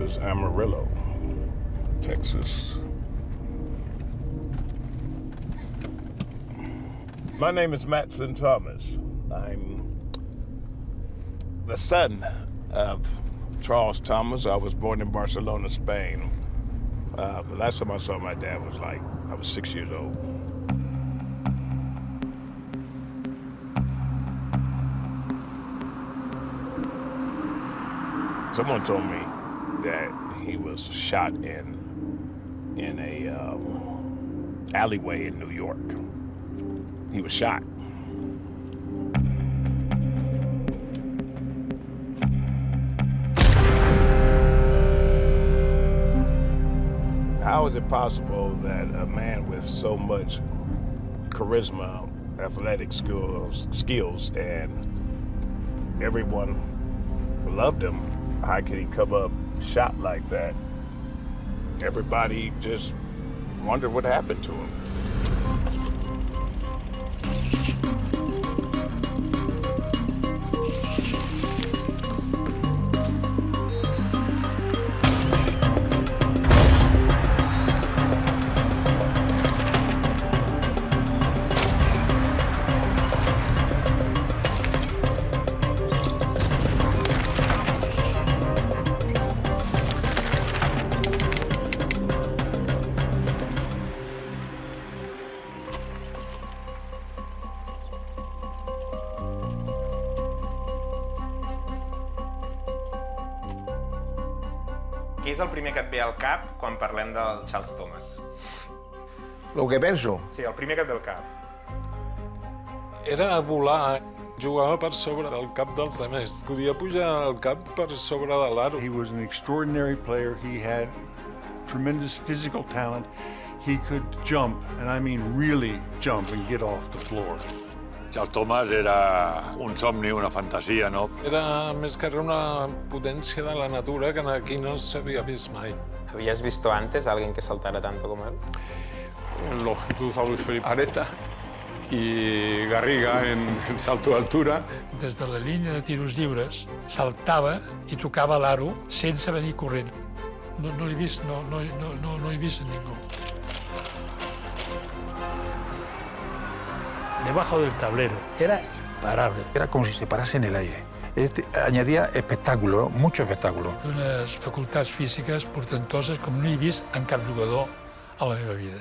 is Amarillo, Texas. My name is Matson Thomas. I'm the son of Charles Thomas. I was born in Barcelona, Spain. The last time I saw my dad was I was 6 years old. Someone told me that he was shot in a alleyway in New York. He was shot. How is it possible that a man with so much charisma, athletic skills, and everyone loved him, how could he come up shot like that? Everybody just wondered what happened to him. Què és el primer que et ve al cap quan parlem del Charles Thomas? El que penso? Sí, el primer que et ve al cap. Era volar. Jugava per sobre del cap dels altres. Podia pujar al cap per sobre de l'aro. He was an extraordinary player. He had tremendous physical talent. He could jump, and I mean really jump and get off the floor. Charles Thomas era un somni, una fantasia, no? Era més que res una potència de la natura que aquí no s'havia vist mai. ¿Habías visto antes a alguien que saltara tanto como él? Longitud a Luis Felipe Areta y Garriga en salto d'altura. Des de la línia de tiros lliures saltava i tocava l'aro sense venir corrent. No l'he vist, no he vist ningú. Debajo del tablero. Era imparable. Era como si se parase en el aire. Añadía espectáculo, mucho espectáculo. Unes facultats físiques portentoses com no he vist en cap jugador a la meva vida.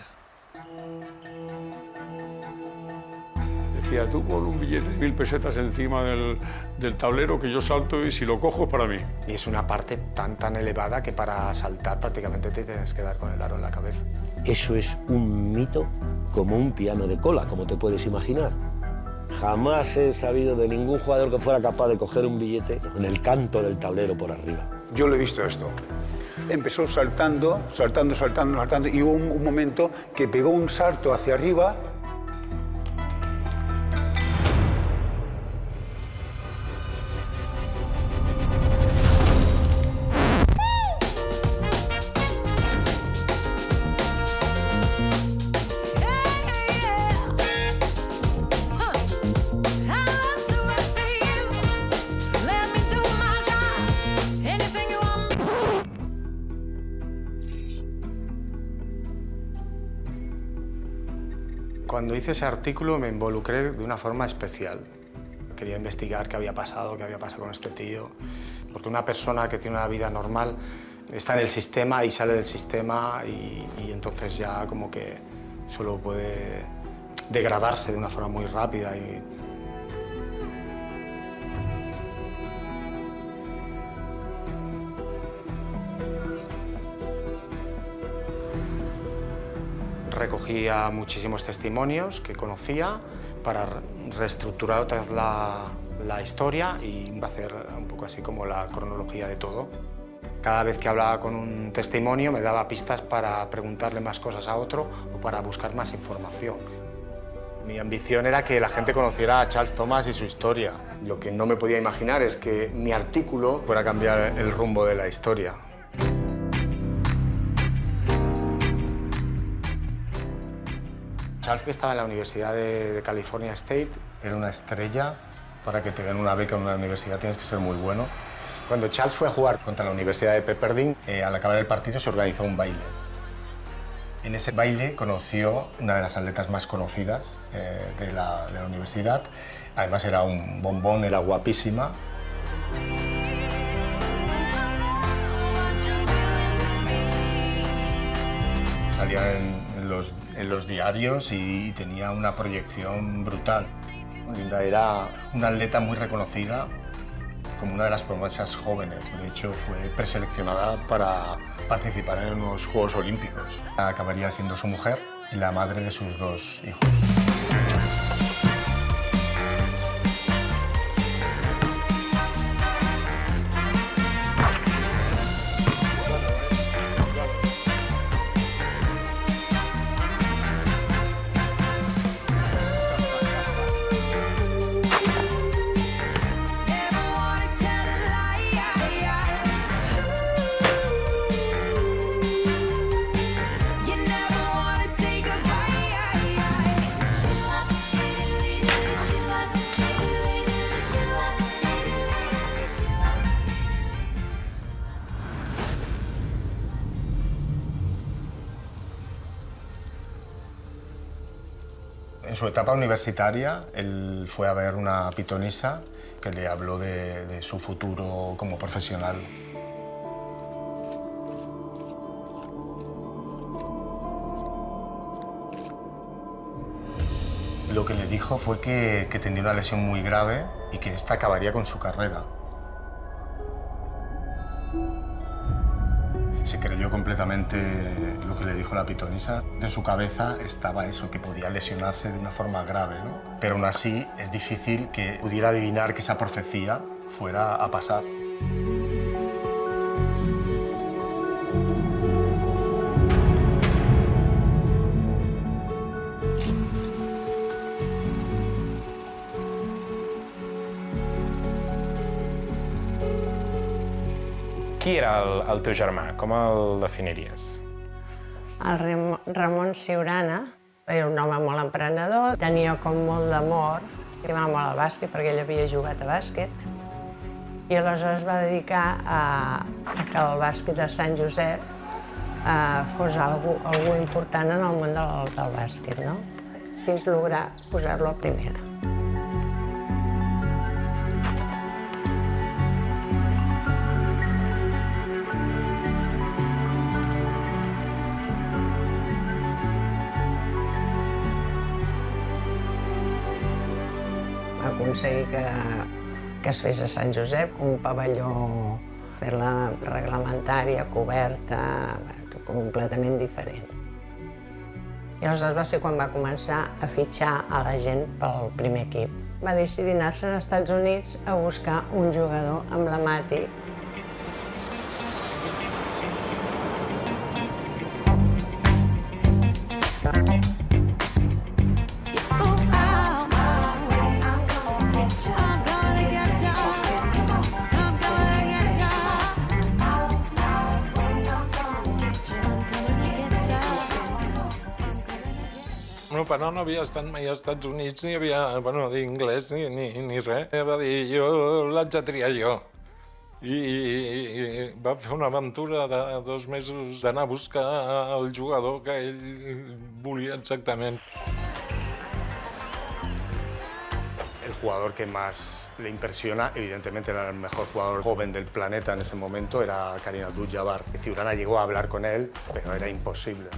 Decía, tú pon un billete de 1000 pesetas encima del tablero que yo salto y si lo cojo es para mí. Y es una parte tan elevada que para saltar prácticamente te tienes que dar con el aro en la cabeza. Eso es un mito como un piano de cola, como te puedes imaginar. Jamás he sabido de ningún jugador que fuera capaz de coger un billete con el canto del tablero por arriba. Yo lo he visto esto. Empezó saltando y hubo un momento que pegó un salto hacia arriba. Cuando hice ese artículo me involucré de una forma especial. Quería investigar qué había pasado con este tío. Porque una persona que tiene una vida normal está en el sistema y sale del sistema y entonces ya como que solo puede degradarse de una forma muy rápida. Recogía muchísimos testimonios que conocía para reestructurar otra vez la historia y hacer un poco así como la cronología de todo. Cada vez que hablaba con un testimonio me daba pistas para preguntarle más cosas a otro o para buscar más información. Mi ambición era que la gente conociera a Charles Thomas y su historia. Lo que no me podía imaginar es que mi artículo fuera a cambiar el rumbo de la historia. Charles estaba en la Universidad de California State, era una estrella. Para que te den una beca en una universidad tienes que ser muy bueno. Cuando Charles fue a jugar contra la Universidad de Pepperdine, al acabar el partido se organizó un baile. En ese baile conoció una de las atletas más conocidas de la universidad. Además era un bombón, era guapísima. Salía en los diarios y tenía una proyección brutal. Linda era una atleta muy reconocida como una de las promesas jóvenes. De hecho, fue preseleccionada para participar en los Juegos Olímpicos. Acabaría siendo su mujer y la madre de sus 2 hijos. En su etapa universitaria, él fue a ver una pitonisa que le habló de su futuro como profesional. Lo que le dijo fue que tenía una lesión muy grave y que esta acabaría con su carrera. Se creyó completamente lo que le dijo la pitonisa. En su cabeza estaba eso, que podía lesionarse de una forma grave, ¿no? Pero aún así es difícil que pudiera adivinar que esa profecía fuera a pasar. Qui era el teu germà? Com el definiries? El Ramon Siurana era un home molt emprenedor, tenia com molt d'amor, estimava molt el bàsquet perquè ell havia jugat a bàsquet i aleshores va dedicar a que el bàsquet de Sant Josep fos algú important en el món del bàsquet, no? Fins lograr posar-lo a primera. Aconseguir que es fes a Sant Josep, un pavelló, fer-la reglamentària, coberta, completament diferent. I aleshores va ser quan va començar a fitxar a la gent pel primer equip. Va decidir anar-se als Estats Units a buscar un jugador emblemàtic. El meu pare no havia estat mai als Estats Units, ni havia, d'inglès ni res. Va dir, jo l'haig de triar jo. I va fer una aventura de 2 mesos d'anar a buscar el jugador que ell volia exactament. El jugador que más le impresiona, evidentemente era el mejor jugador joven del planeta en ese momento, era Kareem Abdul-Jabbar. Ciurana llegó a hablar con él, pero era imposible.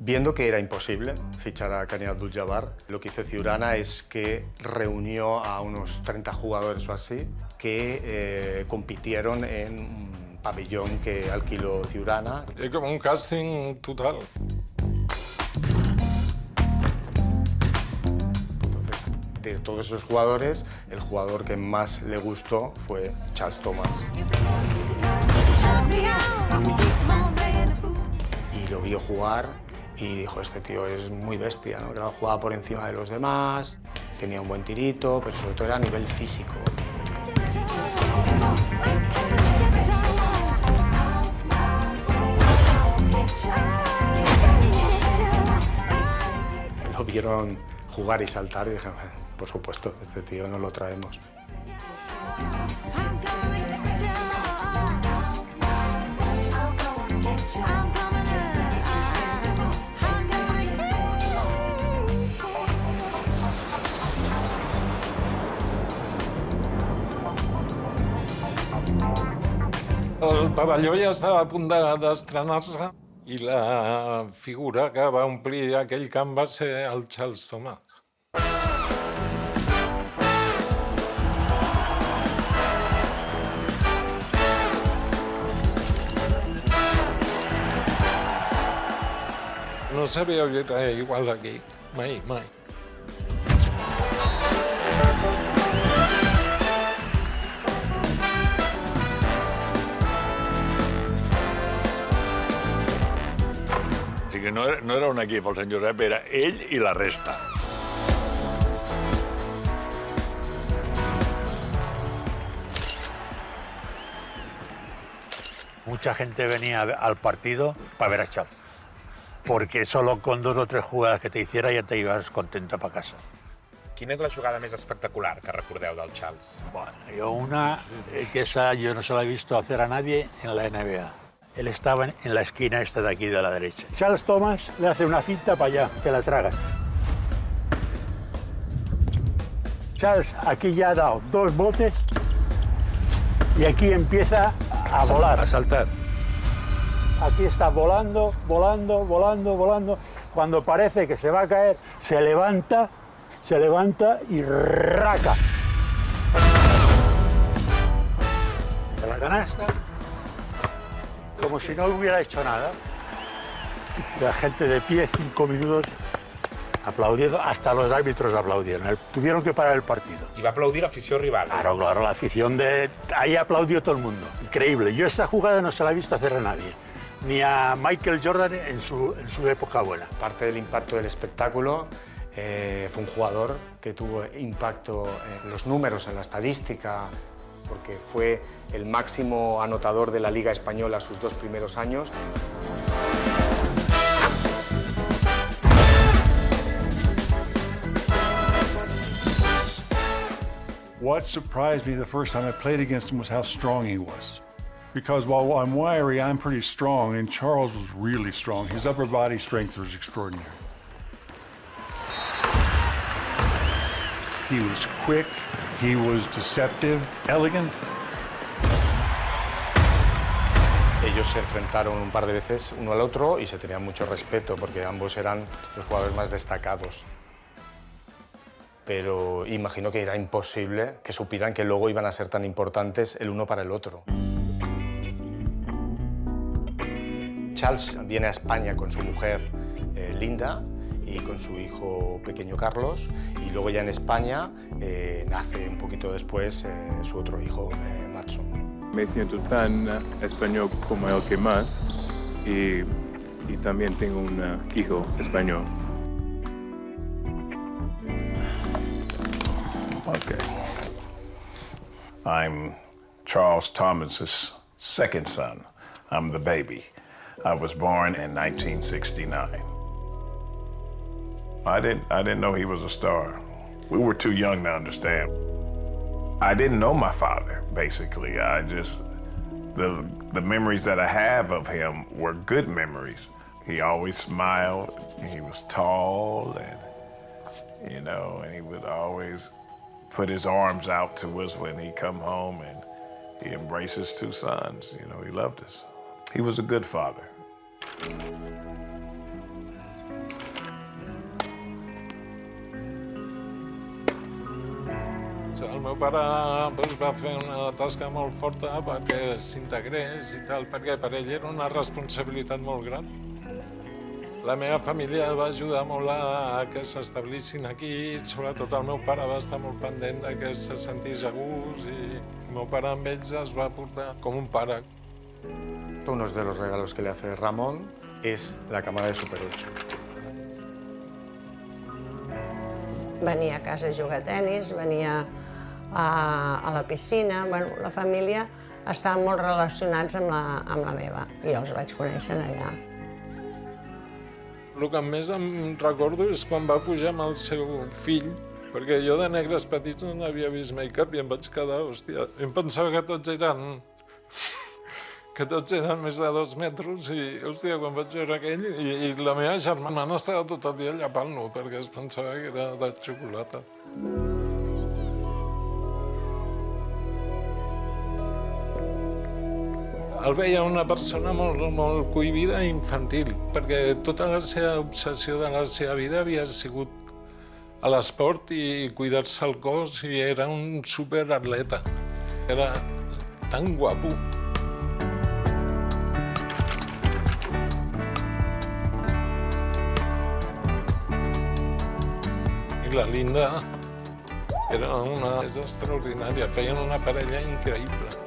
Viendo que era imposible fichar a Kareem Abdul-Jabbar, lo que hizo Ciurana es que reunió a unos 30 jugadores o así que compitieron en un pabellón que alquiló Ciurana. Es como un casting total. Entonces, de todos esos jugadores, el jugador que más le gustó fue Charles Thomas. Y lo vio jugar y dijo, este tío es muy bestia, ¿no? Que jugaba por encima de los demás, tenía un buen tirito, pero sobre todo era a nivel físico. Lo vieron jugar y saltar y dijeron, por supuesto, este tío no lo traemos. El pavelló ja estava a punt d'estrenar-se i la figura que va omplir aquell camp va ser el Charles Thomas. No s'havia vist res igual aquí, mai, mai. O sigui, no era un equip, el Sant Josep, era ell i la resta. Mucha gente venía al partido para ver a Charles, porque solo con 2 o 3 jugadas que te hiciera ya te ibas contenta para casa. Quina és la jugada més espectacular que recordeu del Charles? Bueno, yo una, que esa yo no se la he visto hacer a nadie en la NBA. Él estaba en la esquina esta de aquí de la derecha. Charles Thomas le hace una cinta para allá, te la tragas. Charles aquí ya ha dado 2 botes y aquí empieza a volar. A saltar. Aquí está volando, volando, volando, volando. Cuando parece que se va a caer, se levanta y raca. De la canasta, como si no hubiera hecho nada. La gente de pie 5 minutos aplaudiendo, hasta los árbitros aplaudieron. Tuvieron que parar el partido. I va aplaudir l'afició rival. Claro, claro, la afición de... Ahí aplaudió todo el mundo. Increíble. Yo esta jugada no se la he visto hacer a nadie. Ni a Michael Jordan en su época buena. Parte del impacto del espectáculo, fue un jugador que tuvo impacto en los números, en la estadística, porque fue el máximo anotador de la Liga Española sus 2 primeros años. What surprised me the first time I played against him was how strong he was. Because while I'm wiry, I'm pretty strong, and Charles was really strong. His upper body strength was extraordinary. He was quick, he was deceptive, elegant. Ellos se enfrentaron un par de veces uno al otro y se tenían mucho respeto porque ambos eran los jugadores más destacados. Pero imagino que era imposible que supieran que luego iban a ser tan importantes el uno para el otro. Charles viene a España con su mujer Linda y con su hijo pequeño Carlos, y luego ya en España nace un poquito después su otro hijo, Matson. Me siento tan español como el que más, y también tengo un hijo español. Okay. I'm Charles Thomas's second son. I'm the baby. I was born in 1969. I didn't know he was a star. We were too young to understand. I didn't know my father, basically. The memories that I have of him were good memories. He always smiled, and he was tall, and, and he would always put his arms out to us when he come home, and he embraced his 2 sons. He loved us. He was a good father. El meu pare va fer una tasca molt forta perquè s'integrés i tal, perquè per ell era una responsabilitat molt gran. La meva família el va ajudar molt a que s'establissin aquí, sobretot el meu pare va estar molt pendent de que se sentís a gust, i el meu pare amb ells es va portar com un pare. Uno de los regalos que le hace Ramón es la cámara de Super 8. Venia a casa a jugar a tenis, venia a la piscina. Bueno, la família estaven molt relacionats amb la meva, i jo els vaig conèixer allà. El que més em recordo és quan va pujar amb el seu fill, perquè jo de negres petits no n'havia vist mai cap i em vaig quedar, hòstia, em pensava que tots eren més de 2 metres, i, hòstia, quan vaig veure aquell, i la meva germana estava tot el dia llapant-lo perquè es pensava que era de xocolata. El veia una persona molt cohibida i infantil, perquè tota la seva obsessió de la seva vida havia sigut a l'esport i cuidar-se el cos, i era un superatleta. Era tan guapo. I la Linda era una extraordinària, feien una parella increïble.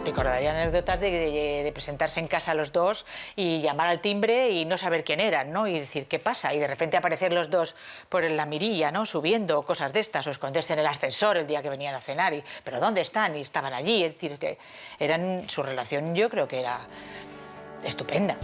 Recordaría anécdotas de presentarse en casa los dos y llamar al timbre y no saber quién eran, ¿no? Y decir, ¿qué pasa? Y de repente aparecer los dos por la mirilla, ¿no? Subiendo, cosas de estas, o esconderse en el ascensor el día que venían a cenar. ¿Pero dónde están? Y estaban allí. Es decir, que su relación yo creo que era estupenda.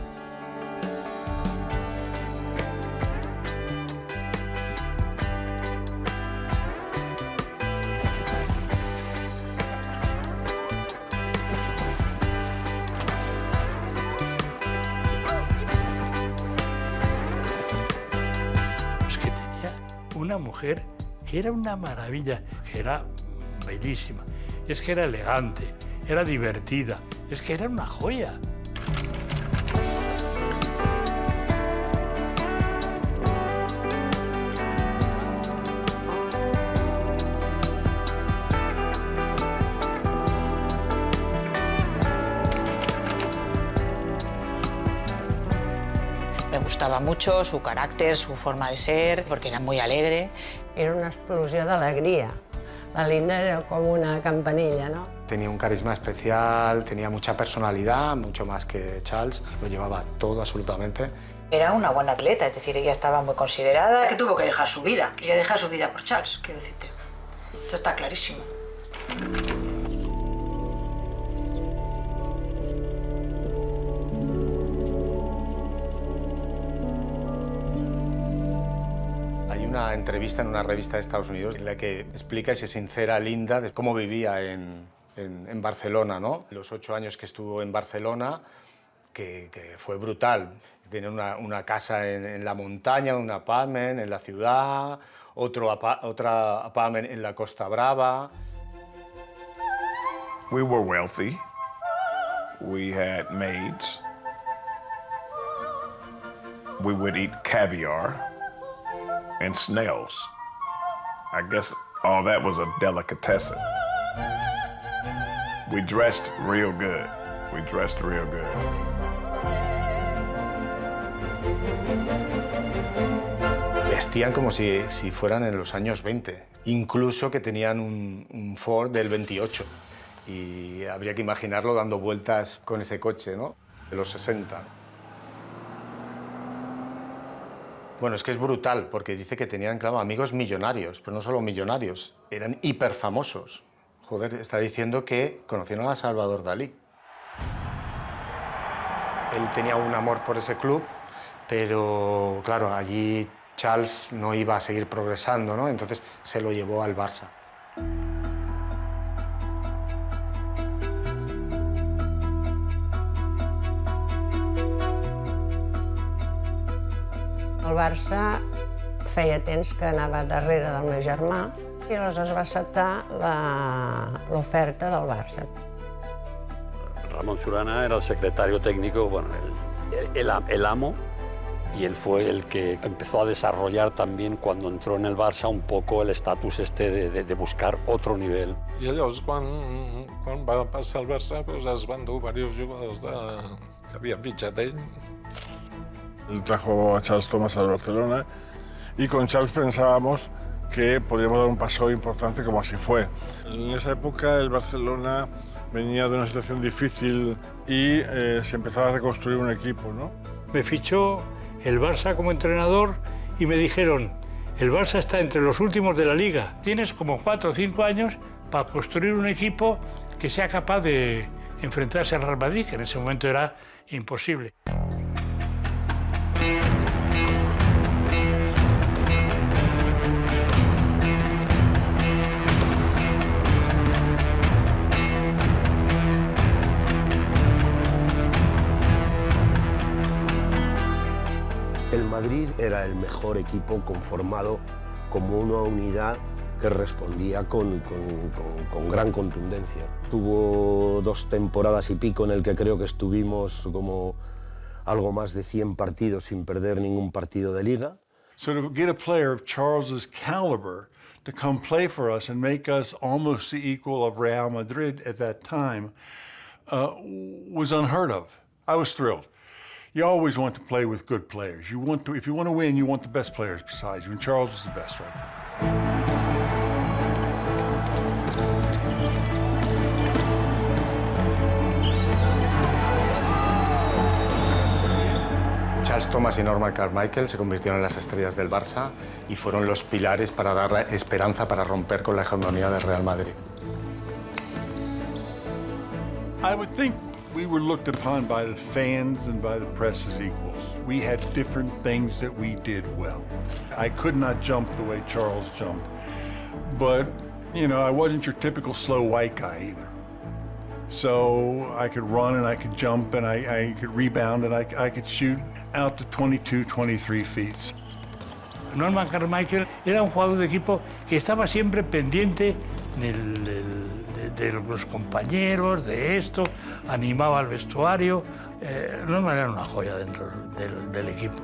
Una mujer que era una maravilla, que era bellísima, es que era elegante, era divertida, es que era una joya. Me gustaba mucho su carácter, su forma de ser, porque era muy alegre. Era una explosió d'alegria. La Linda era como una campanilla, ¿no? Tenía un carisma especial, tenía mucha personalidad, mucho más que Charles, lo llevaba todo absolutamente. Era una buena atleta, es decir, ella estaba muy considerada. Que tuvo que dejar su vida, quería dejar su vida por Charles, quiero decirte. Esto está clarísimo. Hay una entrevista en una revista de Estados Unidos en la que explica y se sincera Linda de cómo vivía en Barcelona, ¿no? Los 8 años que estuvo en Barcelona, que fue brutal. Tenía una casa en la montaña, un apartment en la ciudad, otra apartment en la Costa Brava. We were wealthy. We had maids. We would eat caviar and snails. I guess all that was a delicatessen. We dressed real good. We dressed real good. Vestían como si fueran en los años 20, incluso que tenían un Ford del 28. Y habría que imaginarlo dando vueltas con ese coche, ¿no? De los 60. Bueno, es que es brutal, porque dice que tenían, claro, amigos millonarios, pero no solo millonarios, eran hiperfamosos. Joder, está diciendo que conocieron a Salvador Dalí. Él tenía un amor por ese club, pero, claro, allí Charles no iba a seguir progresando, ¿no? Entonces se lo llevó al Barça. El Barça feia temps que anava darrere del meu germà i aleshores va acceptar l'oferta del Barça. Ramón Ciurana era el secretario técnico, bueno, el amo, y él fue el que empezó a desarrollar también cuando entró en el Barça un poco el estatus de buscar otro nivel. I llavors, quan va passar al Barça, doncs es van dur diversos jugadors que havien fitxat ell. Él trajo a Charles Thomas al Barcelona y con Charles pensábamos que podríamos dar un paso importante, como así fue. En esa época el Barcelona venía de una situación difícil y se empezaba a reconstruir un equipo, ¿no? Me fichó el Barça como entrenador y me dijeron, el Barça está entre los últimos de la liga. Tienes como 4 o 5 años para construir un equipo que sea capaz de enfrentarse al Real Madrid, que en ese momento era imposible. Madrid era el mejor equipo conformado como una unidad que respondía con gran contundencia. Hubo 2 temporadas y pico en el que creo que estuvimos como algo más de 100 partidos sin perder ningún partido de liga. So to get a player of Charles's caliber to come play for us and make us almost the equal of Real Madrid at that time was unheard of. I was thrilled. You always want to play with good players. If you want to win, you want the best players beside you, and Charles was the best right there. Charles Thomas y Norman Carmichael se convirtieron en las estrellas del Barça y fueron los pilares para dar esperanza para romper con la hegemonía del Real Madrid. I would think we were looked upon by the fans and by the press as equals. We had different things that we did well. I could not jump the way Charles jumped, but, you know, I wasn't your typical slow white guy either. So I could run and I could jump and I could rebound and I could shoot out to 22, 23 feet. Norman Carmichael era un jugador de equipo que estaba siempre pendiente de los compañeros, de esto, animaba al vestuario. Norman era una joya dentro del equipo.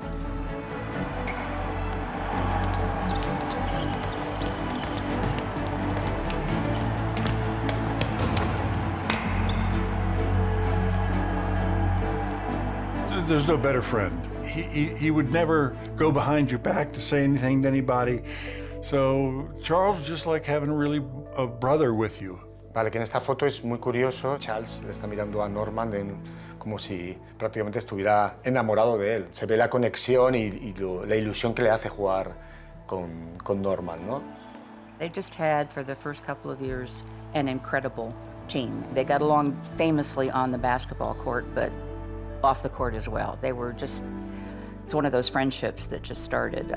There's no better friend. He would never go behind your back to say anything to anybody. So Charles was just like having really a brother with you. Vale, que en esta foto es muy curioso. Charles le está mirando a Norman como si prácticamente estuviera enamorado de él. Se ve la conexión y la ilusión que le hace jugar con Norman, ¿no? They just had, for the first couple of years, an incredible team. They got along famously on the basketball court, but off the court as well. They were just, it's one of those friendships that just started.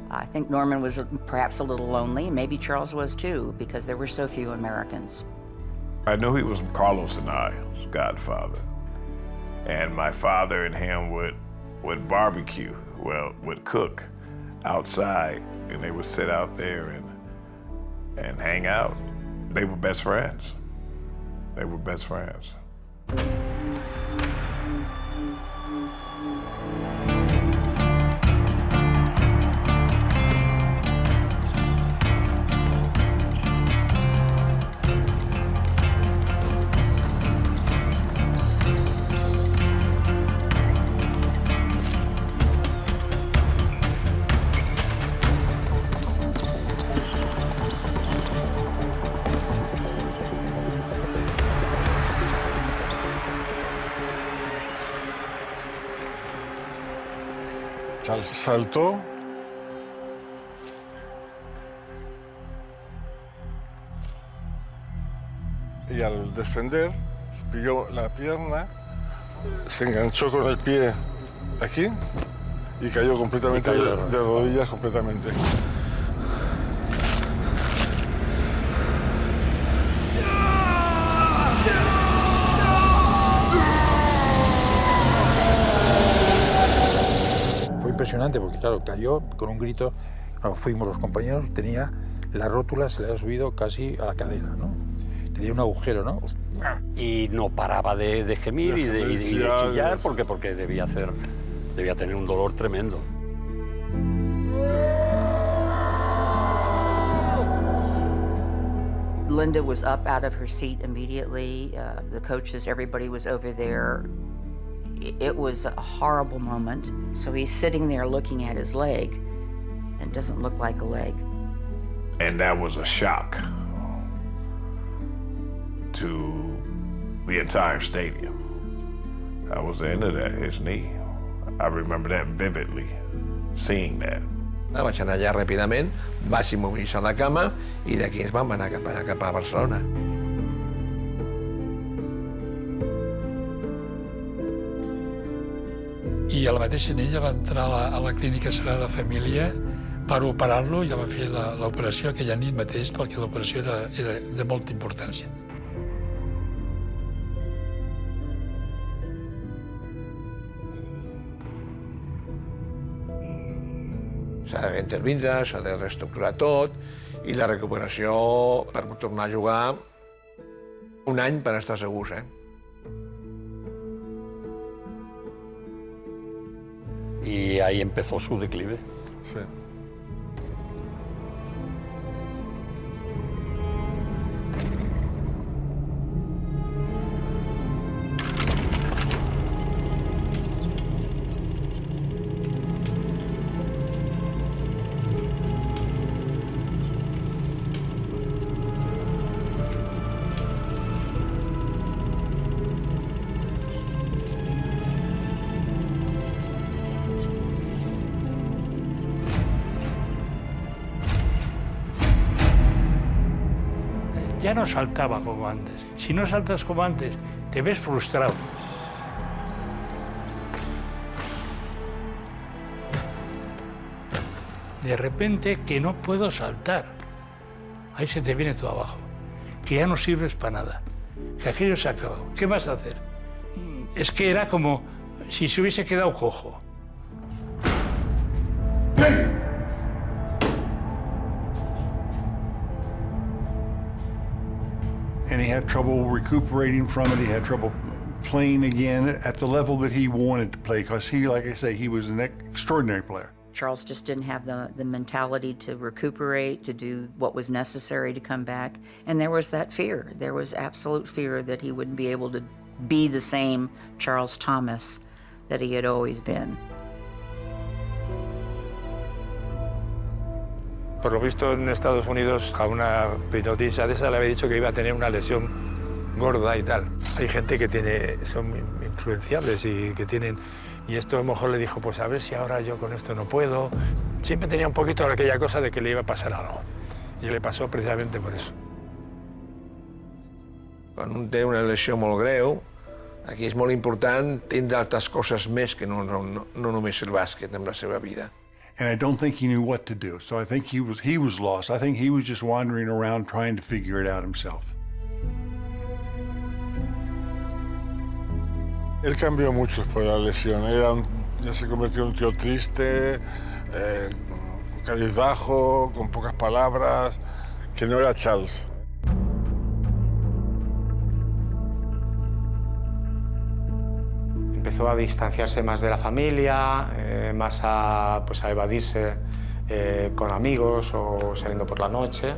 I think Norman was perhaps a little lonely, maybe Charles was too, because there were so few Americans. I knew he was Carlos and I's godfather. And my father and him would barbecue, would cook outside, and they would sit out there and hang out. They were best friends. They were best friends. Charles saltó y al descender pilló la pierna, se enganchó con el pie aquí y cayó completamente de rodillas completamente. Impresionante porque, claro, cayó con un grito. Cuando fuimos los compañeros, tenía la rótula, se le había subido casi a la cadera, ¿no? Tenía un agujero, ¿no? Y no paraba de gemir y de chillar porque debía tener un dolor tremendo. Linda was up out of her seat immediately. The coaches, everybody was over there. It was a horrible moment. So he's sitting there looking at his leg, and it doesn't look like a leg. And that was a shock to the entire stadium. That was the end of that, his knee. I remember that vividly, seeing that. Vaig anar allà ràpidament, vaig immobilitzar la cama i d'aquí ens vam anar cap a Barcelona. I a la mateixa ella va entrar a la clínica Sagrada Família per operar-lo i va fer l'operació aquella nit mateix perquè l'operació era de molta importància. S'ha d'intervindre, s'ha de reestructurar tot, i la recuperació per tornar a jugar un any per estar segurs, Y ahí empezó su declive. Sí. Ya no saltaba como antes. Si no saltas como antes, te ves frustrado. De repente, que no puedo saltar. Ahí se te viene todo abajo. Que ya no sirves para nada. Que aquello se ha acabado. ¿Qué vas a hacer? Es que era como si se hubiese quedado cojo. And he had trouble recuperating from it. He had trouble playing again at the level that he wanted to play because he, like I say, he was an extraordinary player. Charles just didn't have the mentality to recuperate, to do what was necessary to come back. And there was that fear. There was absolute fear that he wouldn't be able to be the same Charles Thomas that he had always been. Por lo visto en Estados Unidos a una pilotista de esa le había dicho que iba a tener una lesión gorda y tal. Hay gente que son influenciables y que tienen... Y esto a lo mejor le dijo, pues a ver si ahora yo con esto no puedo. Siempre tenía un poquito aquella cosa de que le iba a pasar algo. Y le pasó precisamente por eso. Quan un té una lesió molt greu, aquí és molt important tindre altres coses més que no només el bàsquet en la seva vida. And I don't think he knew what to do. So I think he was lost. I think he was just wandering around trying to figure it out himself. Él cambió mucho después de la lesión. Ya se convirtió en un tío triste, cabizbajo, con pocas palabras, que no era Charles. Empezó a distanciarse más de la familia, más a evadirse con amigos o saliendo por la noche.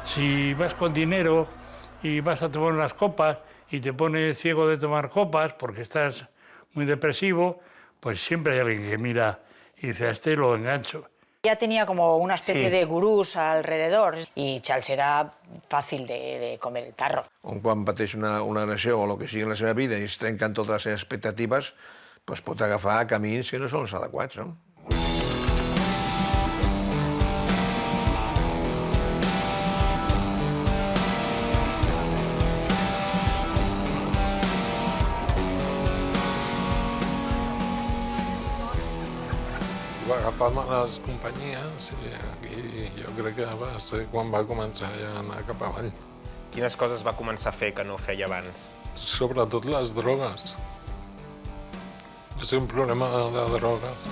Si vas con dinero y vas a tomar unas copas y te pones ciego de tomar copas porque estás muy depresivo, pues siempre hay alguien que mira y dice, a este lo engancho. Ya tenía como una especie de gurús alrededor y Charles era fàcil de comer el tarro. Quan pateix una agressió o el que sigui en la seva vida i es trenquen totes les seves expectatives, doncs pot agafar camins que no són els adequats, no? Va agafar males companyies i aquí jo crec que va ser quan va començar a anar cap avall. Quines coses va començar a fer que no feia abans? Sobretot les drogues. Va ser un problema de drogues.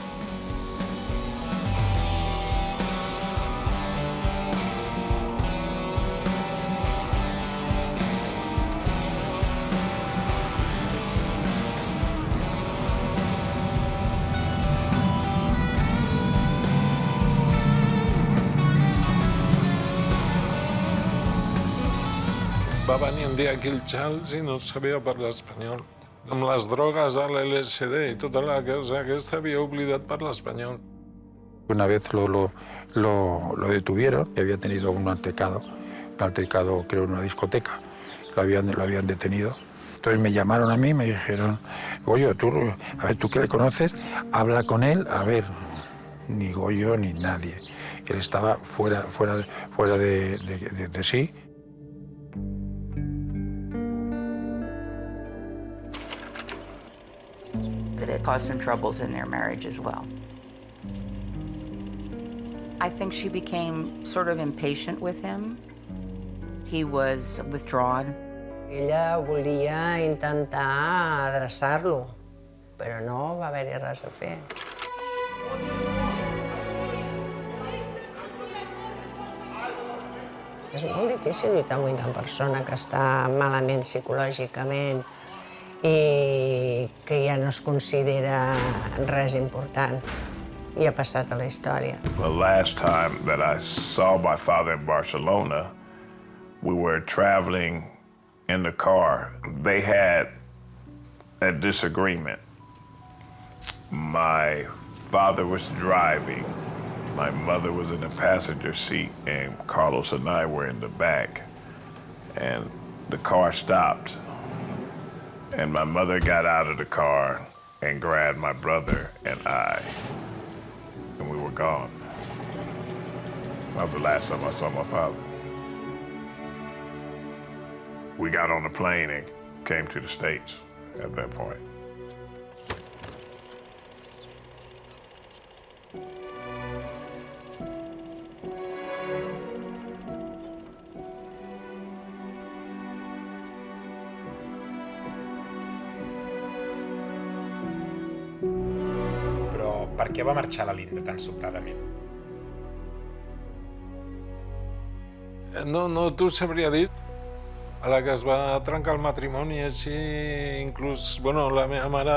Va venir un dia aquí el Charles i no sabia parlar espanyol. Amb les drogues, l'LSD i tota la cosa aquesta havia oblidat parlar espanyol. Una vez lo detuvieron, que había tenido un altercado creo en una discoteca, lo habían detenido. Entonces me llamaron a mí y me dijeron, Goyo, tú que le conoces, habla con él, a ver, ni Goyo ni nadie. Él estaba fuera de sí. It caused some troubles in their marriage as well. I think she became sort of impatient with him. He was withdrawn. Ella volia intentar adreçar-lo, però no va haver-hi res a fer. És molt difícil lluitar amb una persona que està malament psicològicament i que ja no es considera res important i ha passat a la història. The last time that I saw my father in Barcelona, we were traveling in the car. They had a disagreement. My father was driving. My mother was in the passenger seat, and Carlos and I were in the back. And the car stopped. And my mother got out of the car and grabbed my brother and I. And we were gone. That was the last time I saw my father. We got on the plane and came to the States at that point. Però per què va marxar la Linda tan sobtadament? No t'ho sabria dir. A la que es va trencar el matrimoni així, inclús, bueno, la meva mare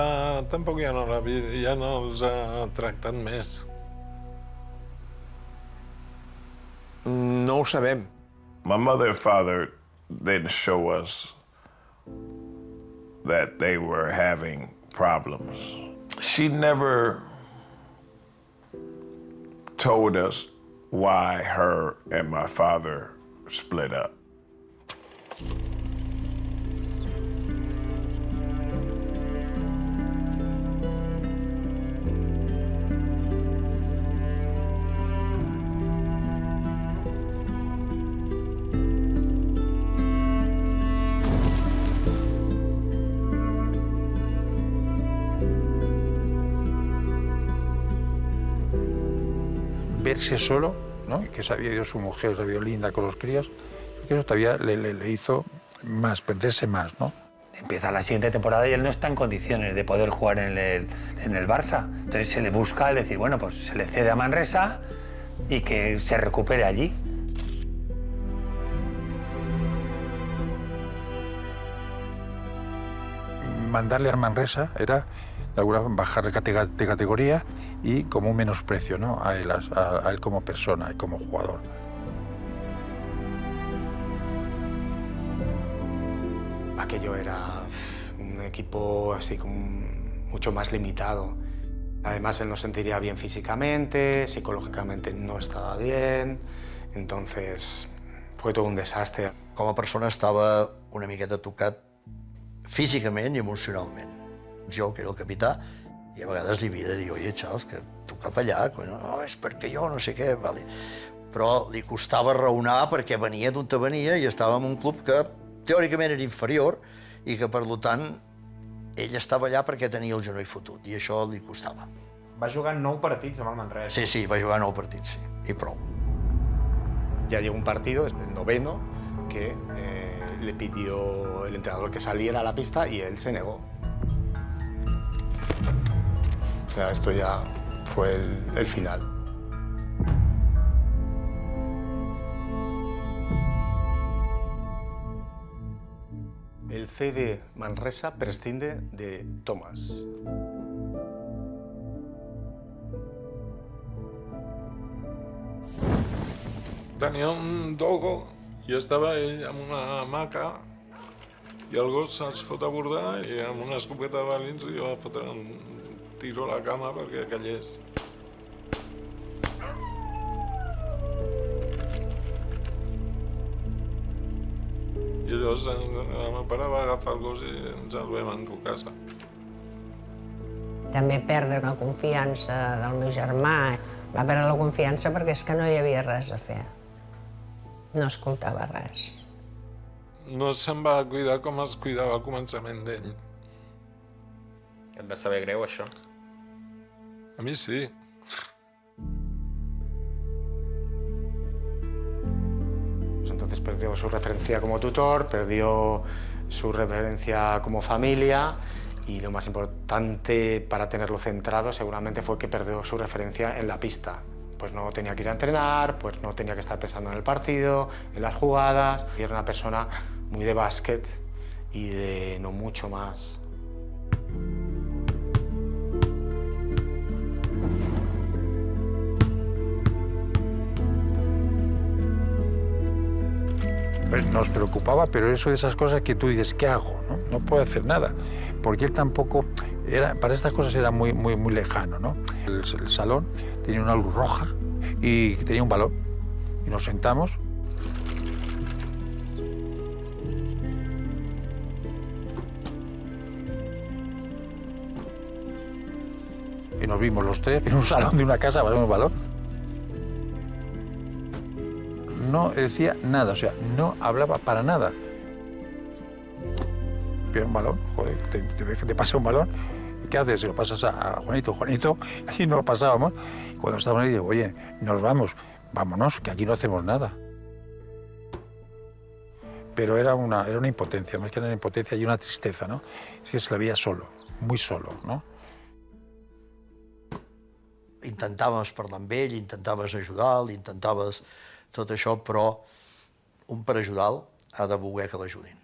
tampoc ja no els ha tractat més. No ho sabem. My mother and father didn't show us that they were having problems. She never told us why her and my father split up. Verse solo, ¿no? Que se había ido su mujer, se había ido Linda con los críos, que eso todavía le hizo más, perderse más, ¿no? Empieza la siguiente temporada y él no está en condiciones de poder jugar en el Barça. Entonces se le busca el decir, bueno, pues se le cede a Manresa y que se recupere allí. Mandarle a Manresa era de alguna forma bajar de categoría y como un menosprecio, ¿no? a él como persona y como jugador. Aquello era un equipo así como mucho más limitado. Además, él no se sentiría bien físicamente, psicológicamente no estaba bien, entonces fue todo un desastre. Com a persona estava una miqueta tocat físicament i emocionalment. Jo, que era el capità, i a vegades li havia de dir, oye, Charles, que tu cap allà, no, és perquè jo no sé què, vale. Però li costava raonar perquè venia d'on venia i estava en un club que teòricament era inferior i que, per tant, ell estava allà perquè tenia el genoll fotut, i això li costava. Va jugar 9 partits amb el Manresa. Sí, va jugar 9 partits, sí, i prou. Ya llegó un partido, el 9º, que le pidió el entrenador que saliera a la pista y él se negó. O sea, esto ya fue el final. El CD Manresa prescinde de Tomàs. Tenia un dogo i estava ell amb una hamaca i el gos se'ls fot a bordar i amb una escopeta de balins li va fotre un tiro a la cama perquè callés. I llavors el meu pare va agafar el gos i ens el vam endur a casa. També perdre la confiança del meu germà. Va perdre la confiança perquè és que no hi havia res a fer. No escoltava res. No se'n va cuidar com es cuidava al començament d'ell. Et va saber greu, això? A mi sí. Entonces perdió su referencia como tutor, perdió su referencia como familia Y lo más importante para tenerlo centrado seguramente fue que perdió su referencia en la pista. Pues no tenía que ir a entrenar, pues no tenía que estar pensando en el partido, en las jugadas. Y era una persona muy de básquet y de no mucho más. Nos preocupaba, pero eso de esas cosas que tú dices, ¿qué hago? No puedo hacer nada, porque él tampoco, para estas cosas era muy lejano, ¿no? El salón tenía una luz roja y tenía un balón, y nos sentamos. Y nos vimos los tres en un salón de una casa para un balón. No decía nada, o sea, no hablaba para nada. Veo un balón, joder, te pasa un balón, ¿y qué haces? Se lo pasas a Juanito, así nos lo pasábamos. Y cuando estábamos ahí, digo, oye, nos vamos, vámonos, que aquí no hacemos nada. Pero era una impotencia, más que una impotencia y una tristeza, ¿no? Es que se la veía solo, muy solo, ¿no? Intentaves parlar amb ell, intentaves ajudar-lo, intentaves tot això, però un per ajudar-lo ha de voler que l'ajudin.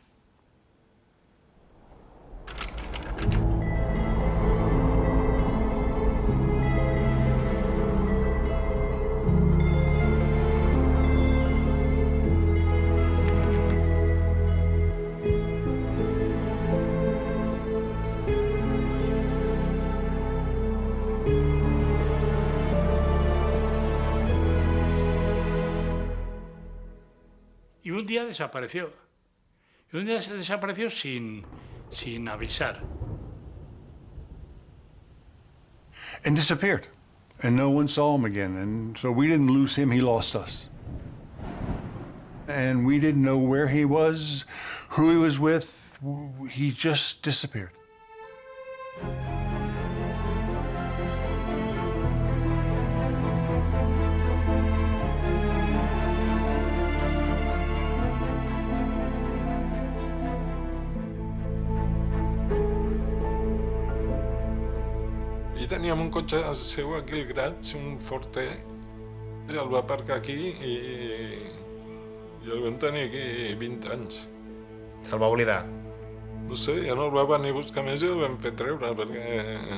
Y un día desapareció. Y un día se desapareció sin avisar. And disappeared. And no one saw him again. And so we didn't lose him, he lost us. And we didn't know where he was, who he was with. He just disappeared. I teníem un cotxe seu aquí al Grats, un Forte, i el va aparcar aquí i el vam tenir aquí 20 anys. Se'l va oblidar? No sé, ja no el va venir a buscar més i el vam fer treure, perquè...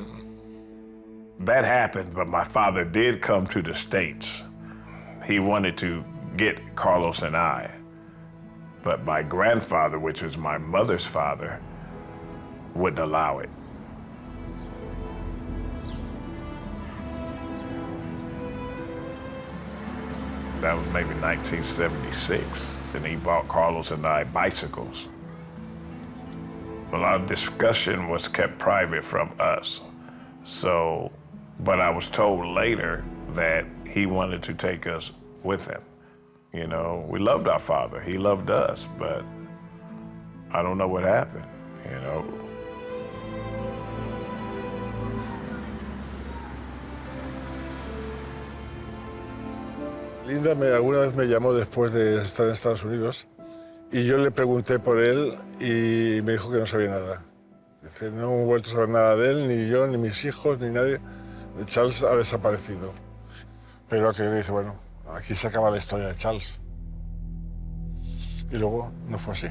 That happened, but my father did come to the States. He wanted to get Carlos and I. But my grandfather, which was my mother's father, wouldn't allow it. That was maybe 1976, and he bought Carlos and I bicycles. A lot of discussion was kept private from us. So, but I was told later that he wanted to take us with him. You know, we loved our father, he loved us, but I don't know what happened, you know. Linda alguna vez me llamó después de estar en Estados Unidos y yo le pregunté por él y me dijo que no sabía nada. Dice, no hemos vuelto a saber nada de él, ni yo, ni mis hijos, ni nadie. Charles ha desaparecido. Pero aquello me dice, bueno, aquí se acaba la historia de Charles. Y luego no fue así.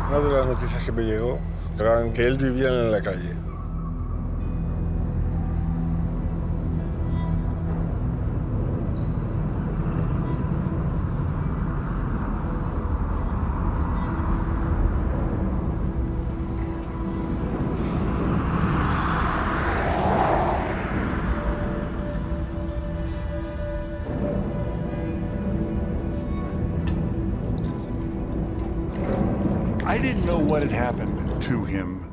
Una de las noticias que me llegó era que él vivía en la calle. I didn't know what had happened to him,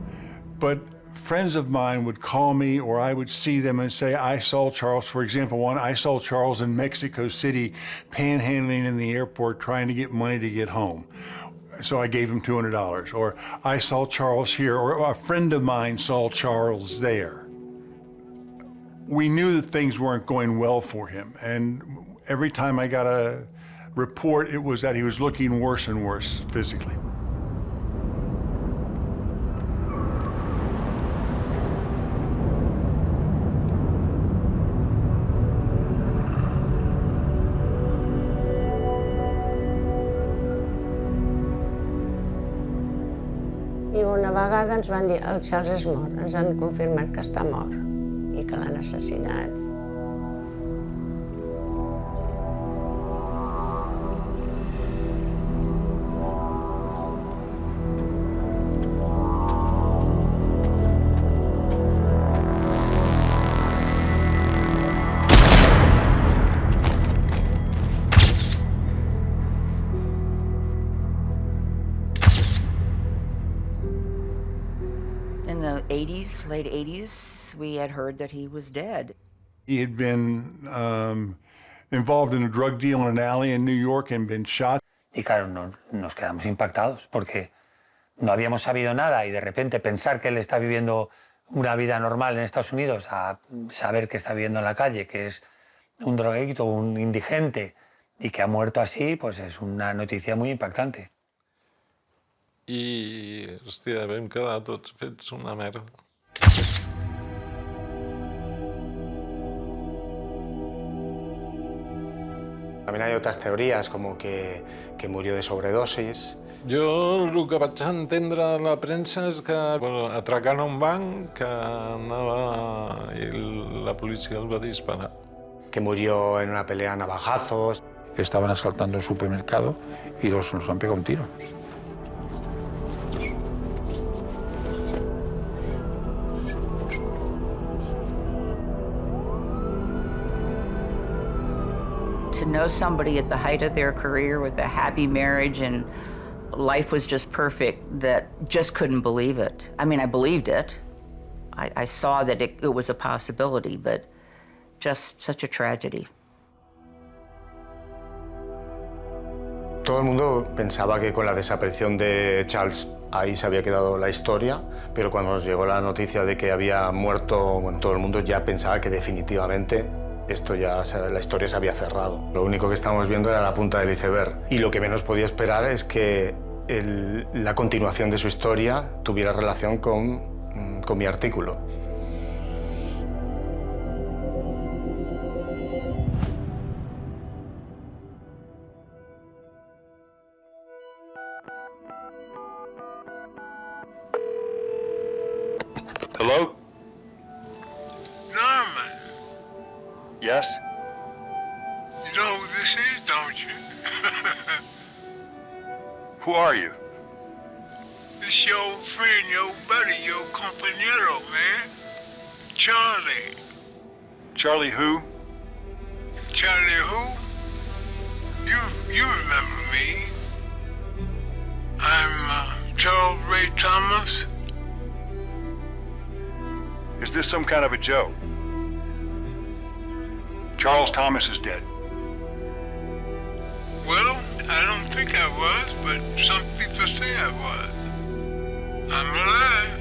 but friends of mine would call me or I would see them and say, I saw Charles, for example, I saw Charles in Mexico City panhandling in the airport trying to get money to get home. So I gave him $200. Or I saw Charles here, or a friend of mine saw Charles there. We knew that things weren't going well for him. And every time I got a report, it was that he was looking worse and worse physically. I una vegada ens van dir el Charles és mort, ens han confirmat que està mort i que l'han assassinat. In the 80s, late 80s, we had heard that he was dead. He had been involved in a drug deal in an alley in New York and been shot. Y claro, nos quedamos impactados porque no habíamos sabido nada y de repente pensar que él está viviendo una vida normal en Estados Unidos a saber que está viviendo en la calle, que es un drogadicto, un indigente y que ha muerto así, pues es una noticia muy impactante. I, hòstia, vam quedar tots fets una merda. También hay otras teorías, como que murió de sobredosis. Jo el que vaig entendre a la premsa és que atracant un banc que anava i la policia el va disparar. Que murió en una pelea a navajazos. Estaban asaltando un supermercado y nos han pegado un tiro. To know somebody at the height of their career with a happy marriage and life was just perfect, that just couldn't believe it. I mean, I believed it. I saw that it was a possibility, but just such a tragedy. Todo el mundo pensaba que con la desaparición de Charles ahí se había quedado la historia, pero cuando nos llegó la noticia de que había muerto, bueno, todo el mundo ya pensaba que definitivamente esto ya, la historia se había cerrado. Lo único que estábamos viendo era la punta del iceberg. Y lo que menos podía esperar es que la continuación de su historia tuviera relación con mi artículo. Hello? Norman. Yes? You know who this is, don't you? Who are you? This your old friend, your buddy, your compañero, man. Charlie. Charlie who? Charlie who? You remember me. I'm Charles Ray Thomas. Is this some kind of a joke? Charles Thomas is dead. Well, I don't think I was, but some people say I was. I'm alive.